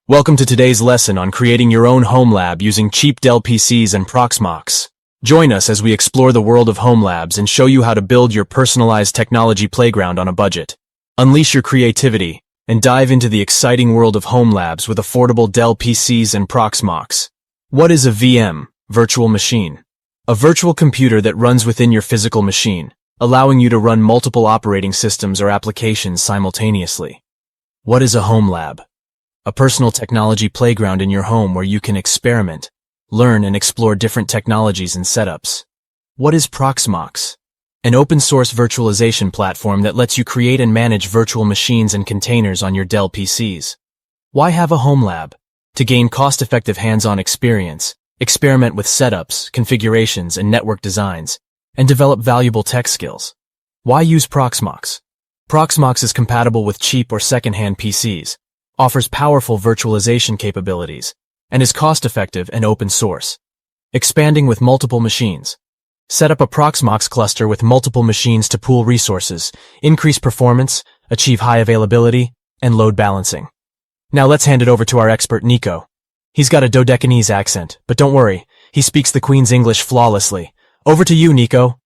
Welcome to today's lesson on creating your own home lab using cheap DELL PCs and Proxmox. Join us as we explore the world of home labs and show you how to build your personalized technology playground on a budget. Unleash your creativity and dive into the exciting world of home labs with affordable DELL PCs and Proxmox. What is a VM, virtual machine? A virtual computer that runs within your physical machine, allowing you to run multiple operating systems or applications simultaneously. What is a home lab? A personal technology playground in your home where you can experiment, learn, and explore different technologies and setups. What is Proxmox? An open-source virtualization platform that lets you create and manage virtual machines and containers on your DELL PCs. Why have a home lab? To gain cost-effective hands-on experience, experiment with setups, configurations, and network designs, and develop valuable tech skills. Why use Proxmox? Proxmox is compatible with cheap or second-hand PCs, offers powerful virtualization capabilities, and is cost-effective and open source. Expanding with multiple machines. Set up a Proxmox cluster with multiple machines to pool resources, increase performance, achieve high availability, and load balancing. Now let's hand it over to our expert Nico. He's got a Dodecanese accent, but don't worry, he speaks the Queen's English flawlessly. Over to you, Nico.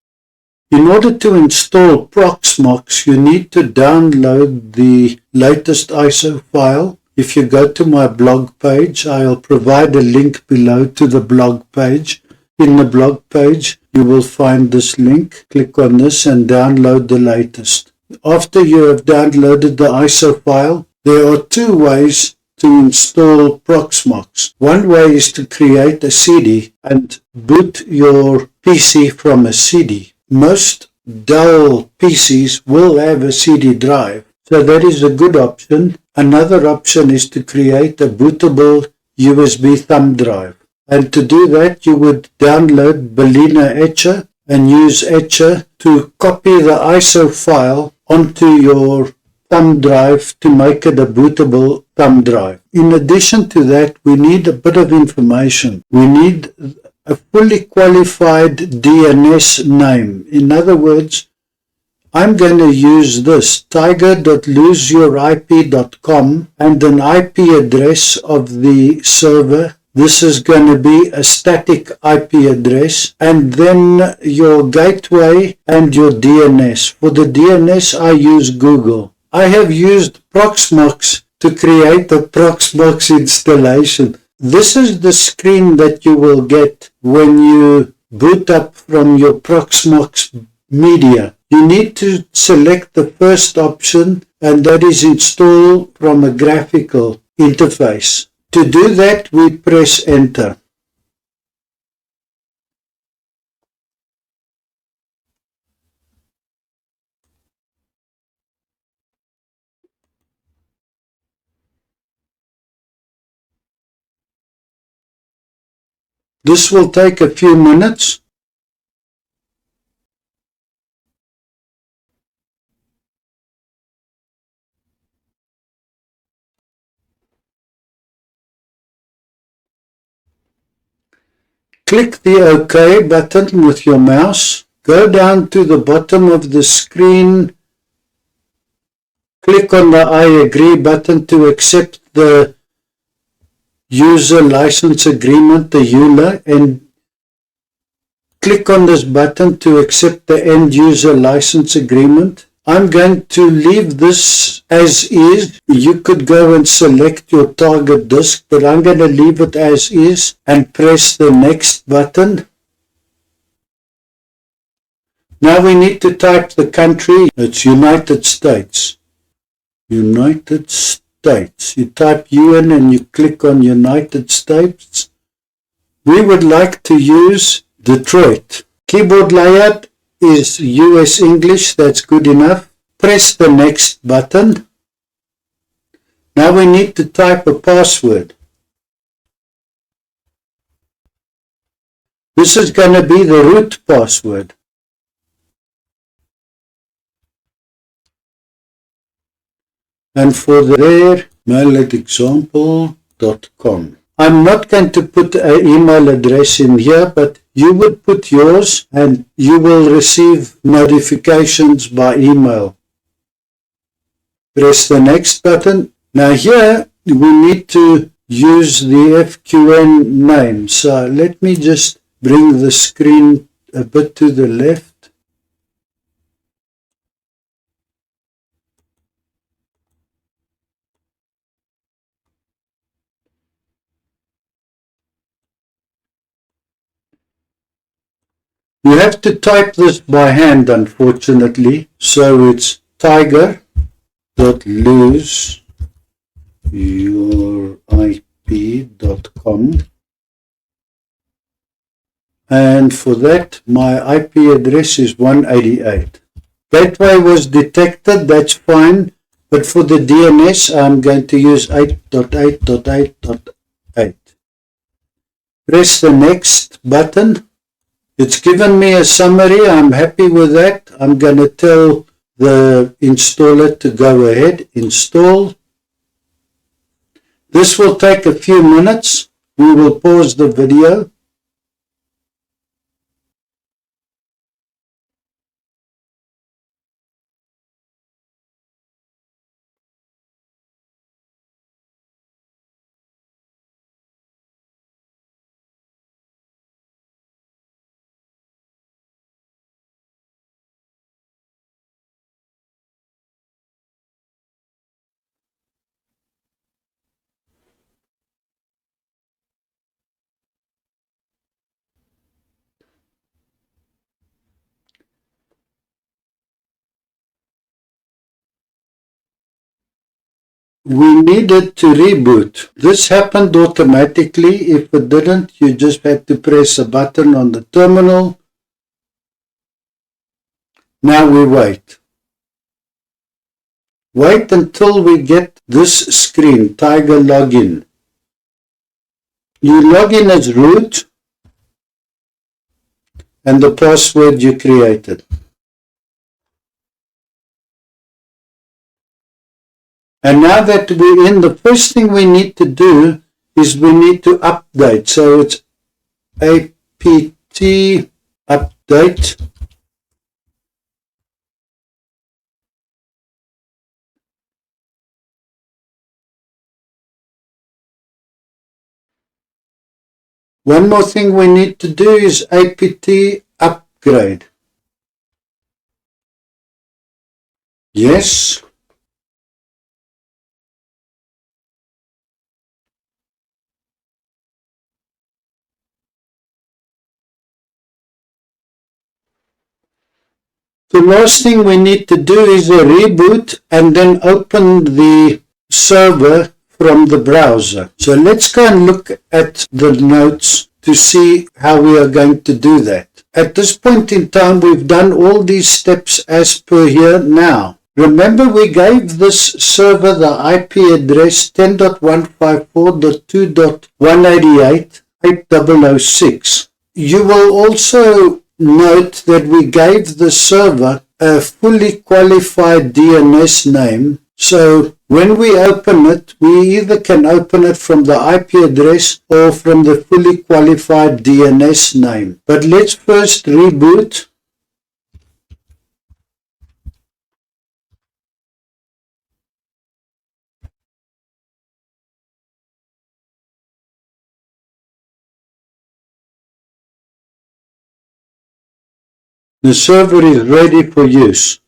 In order to install Proxmox, you need to download the latest ISO file. If you go to my blog page, I'll provide a link below to the blog page. In the blog page, you will find this link. Click on this and download the latest. After you have downloaded the ISO file, there are two ways to install Proxmox. One way is to create a CD and boot your PC from a CD. Most DELL PCs will have a CD drive, so that is a good option. Another option is to create a bootable USB thumb drive. And to do that, you would download Berliner Etcher and use Etcher to copy the ISO file onto your thumb drive to make it a bootable thumb drive. In addition to that, we need a bit of information. We need a fully qualified DNS name. In other words, I'm going to use this tiger.loseyourip.com and an IP address of the server. This is going to be a static IP address, and then your gateway and your DNS. For the DNS, I use Google. I have used Proxmox to create a Proxmox installation. This is the screen that you will get when you boot up from your Proxmox media. You need to select the first option, and that is install from a graphical interface. To do that, we press enter. This will take a few minutes. Click the OK button with your mouse. Go down to the bottom of the screen. Click on the I agree button to accept the user license agreement, the EULA, and click on this button to accept the end user license agreement. I'm going to leave this as is. You could go and select your target disk, but I'm going to leave it as is and press the next button. Now we need to type the country. It's United States. United States. You type UN and you click on United States. We would like to use Detroit. Keyboard layout is US English, that's good enough. Press the next button. Now we need to type a password. This is going to be the root password. And for there, mail@example.com. I'm not going to put an email address in here, but you would put yours and you will receive notifications by email. Press the next button. Now here we need to use the FQN name. So let me just bring the screen a bit to the left. You have to type this by hand, unfortunately. So it's tiger.loseyourip.com. And for that, my IP address is 188. Gateway was detected, that's fine. But for the DNS, I'm going to use 8.8.8.8. Press the next button. It's given me a summary. I'm happy with that. I'm going to tell the installer to go ahead, install. This will take a few minutes. We will pause the video. We needed to reboot. This happened automatically. If it didn't, you just had to press a button on the terminal. Now we wait. Wait until we get this screen, Tiger Login. You log in as root and the password you created. And now that we're in, the first thing we need to do is we need to update. So it's apt update. One more thing we need to do is apt upgrade. Yes. The last thing we need to do is a reboot and then open the server from the browser. So let's go and look at the notes to see how we are going to do that. At this point in time, we've done all these steps as per here now. Remember, we gave this server the IP address 10.154.2.188.8006. You will also note that we gave the server a fully qualified DNS name. So when we open it, we either can open it from the IP address or from the fully qualified DNS name. But let's first reboot. The server is ready for use.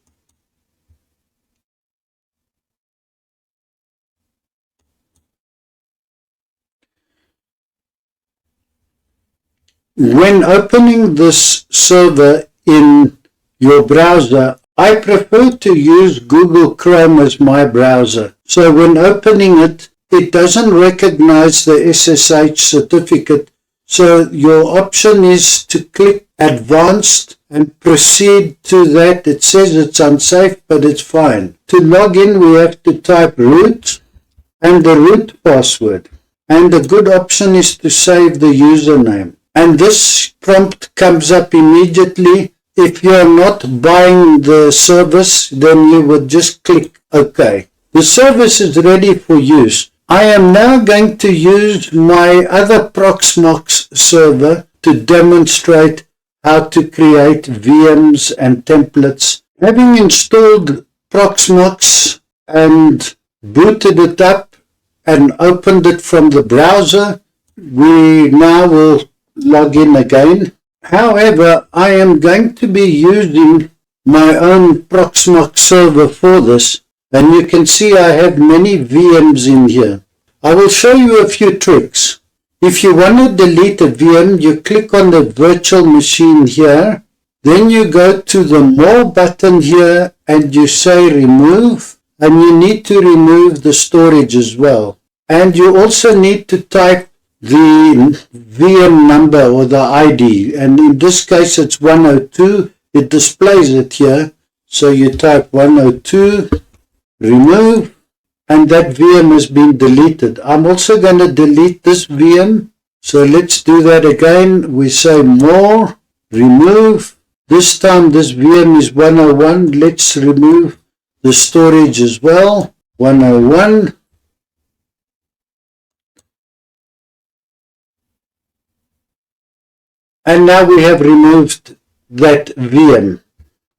When opening this server in your browser, I prefer to use Google Chrome as my browser. So when opening it, it doesn't recognize the SSH certificate. So your option is to click Advanced and proceed to that. It says it's unsafe, but it's fine. To log in, we have to type root and the root password. And a good option is to save the username. And this prompt comes up immediately. If you're not buying the service, then you would just click OK. The service is ready for use. I am now going to use my other Proxmox server to demonstrate how to create VMs and templates. Having installed Proxmox and booted it up, and opened it from the browser. We now will log in again. However, I am going to be using my own Proxmox server for this, and you can see I have many VMs in here. I will show you a few tricks. If you want to delete a VM, you click on the virtual machine here, then you go to the More button here and you say Remove, and you need to remove the storage as well. And you also need to type the VM number or the ID, and in this case it's 102. It displays it here, so you type 102, remove, and that VM has been deleted. I'm also going to delete this VM, so let's do that again. We say More, remove. This time this VM is 101. Let's remove the storage as well, 101. And now we have removed that VM.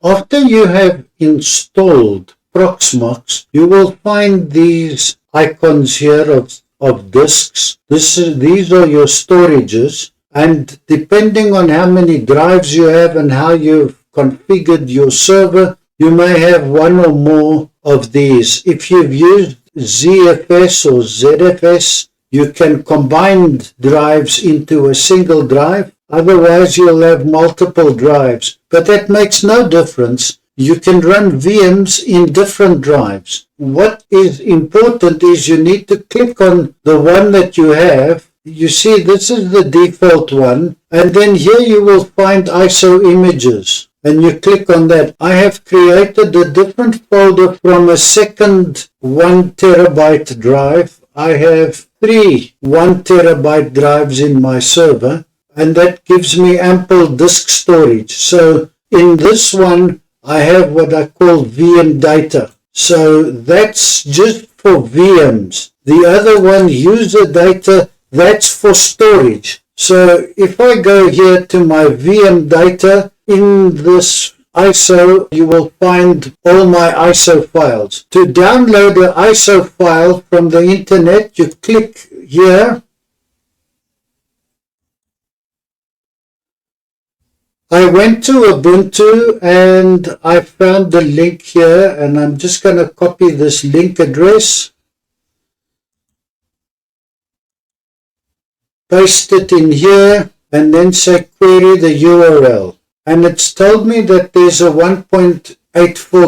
After you have installed Proxmox, you will find these icons here of disks. These are your storages, and depending on how many drives you have and how you've configured your server, you may have one or more of these. If you've used ZFS or ZFS, you can combine drives into a single drive. Otherwise, you'll have multiple drives. But that makes no difference. You can run VMs in different drives. What is important is you need to click on the one that you have. You see, this is the default one. And then here you will find ISO images. And you click on that. I have created a different folder from a second 1 terabyte drive. I have 3 1 terabyte drives in my server, and that gives me ample disk storage. So in this one, I have what I call VM data. So that's just for VMs. The other one, user data, that's for storage. So if I go here to my VM data, in this ISO, you will find all my ISO files. To download an ISO file from the internet, you click here. I went to Ubuntu and I found the link here, and I'm just going to copy this link address, paste it in here, and then say query the URL. And it's told me that there's a 1.84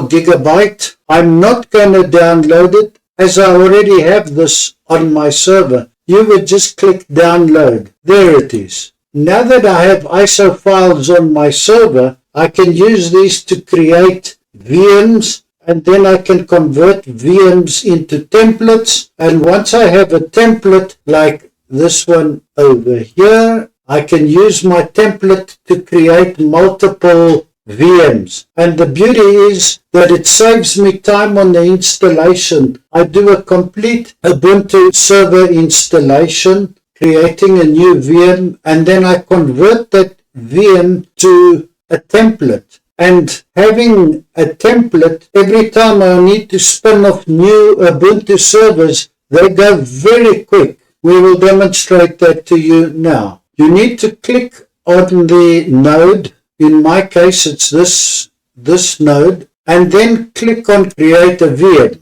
gigabyte. I'm not going to download it, as I already have this on my server. You would just click download. There it is. Now that I have ISO files on my server, I can use these to create VMs, and then I can convert VMs into templates. And once I have a template like this one over here, I can use my template to create multiple VMs. And the beauty is that it saves me time on the installation. I do a complete Ubuntu server installation, creating a new VM, and then I convert that VM to a template. And having a template, every time I need to spin off new Ubuntu servers, they go very quick. We will demonstrate that to you now. You need to click on the node. In my case, it's this node, and then click on Create a VM.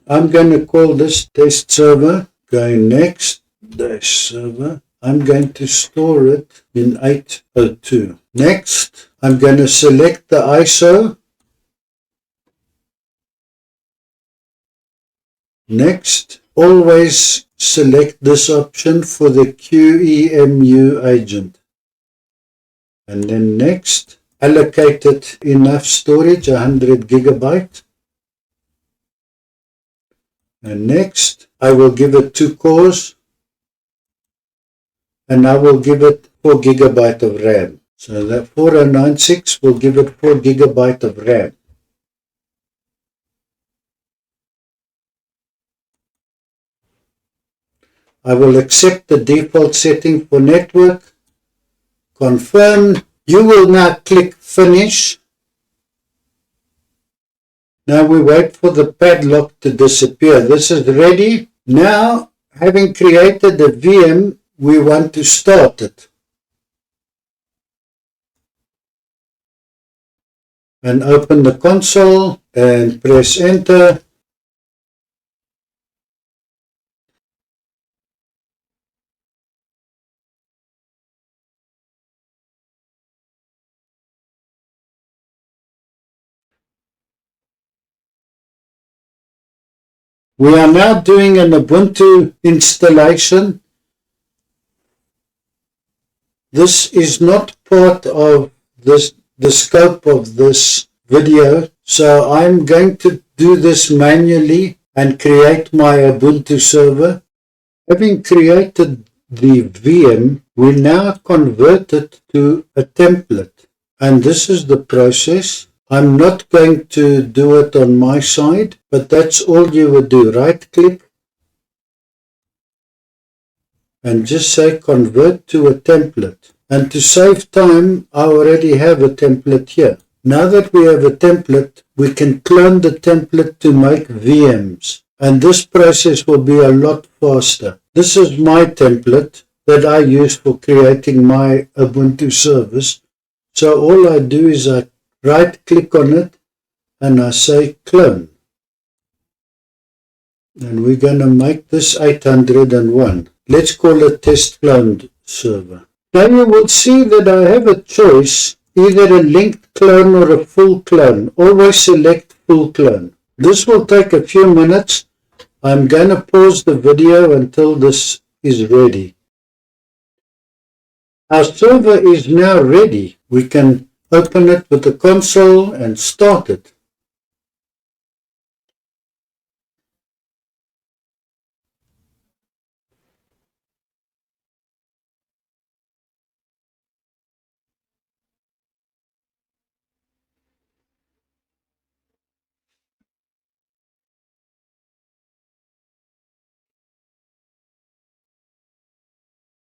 I'm going to call this test server. Going next, dash server. I'm going to store it in 802. Next, I'm going to select the ISO. Next, always select this option for the QEMU agent. And then next, allocate it enough storage, 100 gigabyte. And next, I will give it 2 cores. And I will give it 4 gigabyte of RAM. So that 4096 will give it 4 gigabyte of RAM. I will accept the default setting for network. Confirm. You will now click Finish. Now we wait for the padlock to disappear. This is ready. Now, having created the VM, we want to start it. And open the console and press enter. We are now doing an Ubuntu installation. This is not part of the scope of this video, so I'm going to do this manually and create my Ubuntu server. Having created the VM, we now convert it to a template, and this is the process. I'm not going to do it on my side, but that's all you would do. Right click and just say convert to a template. And to save time, I already have a template here. Now that we have a template, we can clone the template to make VMs. And this process will be a lot faster. This is my template that I use for creating my Ubuntu service. So all I do is I right click on it and I say clone. And we're going to make this 801. Let's call it test cloned server. Now you will see that I have a choice, either a linked clone or a full clone. Always select full clone. This will take a few minutes. I'm going to pause the video until this is ready. Our server is now ready. We can open it with the console and start it.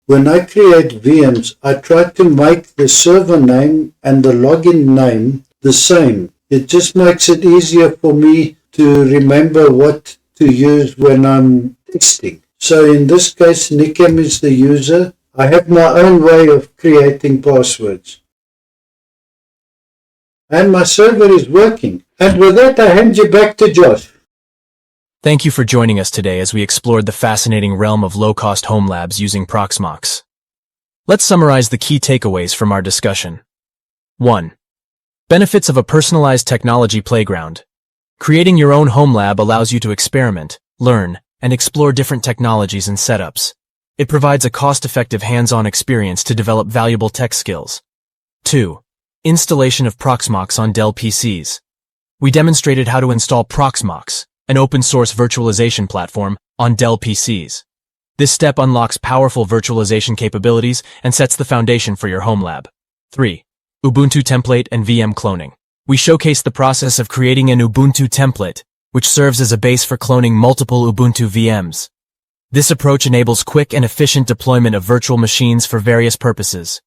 When I create VMs, I try to make the server name and the login name the same. It just makes it easier for me to remember what to use when I'm testing. So in this case, Nikem is the user. I have my own way of creating passwords. And my server is working. And with that, I hand you back to Josh. Thank you for joining us today as we explored the fascinating realm of low-cost home labs using Proxmox. Let's summarize the key takeaways from our discussion. 1. Benefits of a personalized technology playground. Creating your own home lab allows you to experiment, learn, and explore different technologies and setups. It provides a cost-effective hands-on experience to develop valuable tech skills. 2. Installation of Proxmox on DELL PCs. We demonstrated how to install Proxmox, an open-source virtualization platform, on DELL PCs. This step unlocks powerful virtualization capabilities and sets the foundation for your home lab. 3. Ubuntu template and VM cloning. We showcase the process of creating an Ubuntu template, which serves as a base for cloning multiple Ubuntu VMs. This approach enables quick and efficient deployment of virtual machines for various purposes.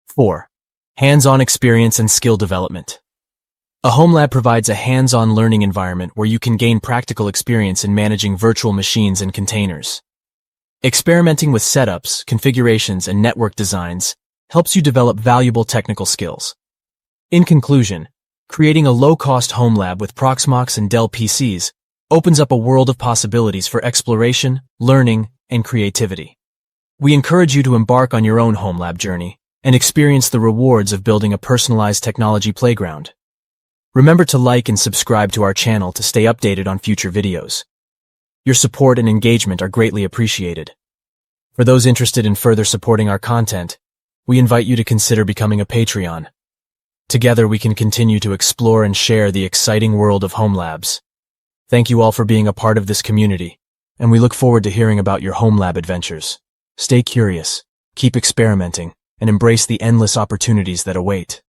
4. Hands-on experience and skill development. A home lab provides a hands-on learning environment where you can gain practical experience in managing virtual machines and containers. Experimenting with setups, configurations, and network designs helps you develop valuable technical skills. In conclusion, creating a low-cost home lab with Proxmox and DELL PCs opens up a world of possibilities for exploration, learning, and creativity. We encourage you to embark on your own home lab journey and experience the rewards of building a personalized technology playground. Remember to like and subscribe to our channel to stay updated on future videos. Your support and engagement are greatly appreciated. For those interested in further supporting our content, we invite you to consider becoming a Patreon. Together we can continue to explore and share the exciting world of home labs. Thank you all for being a part of this community, and we look forward to hearing about your home lab adventures. Stay curious, keep experimenting, and embrace the endless opportunities that await.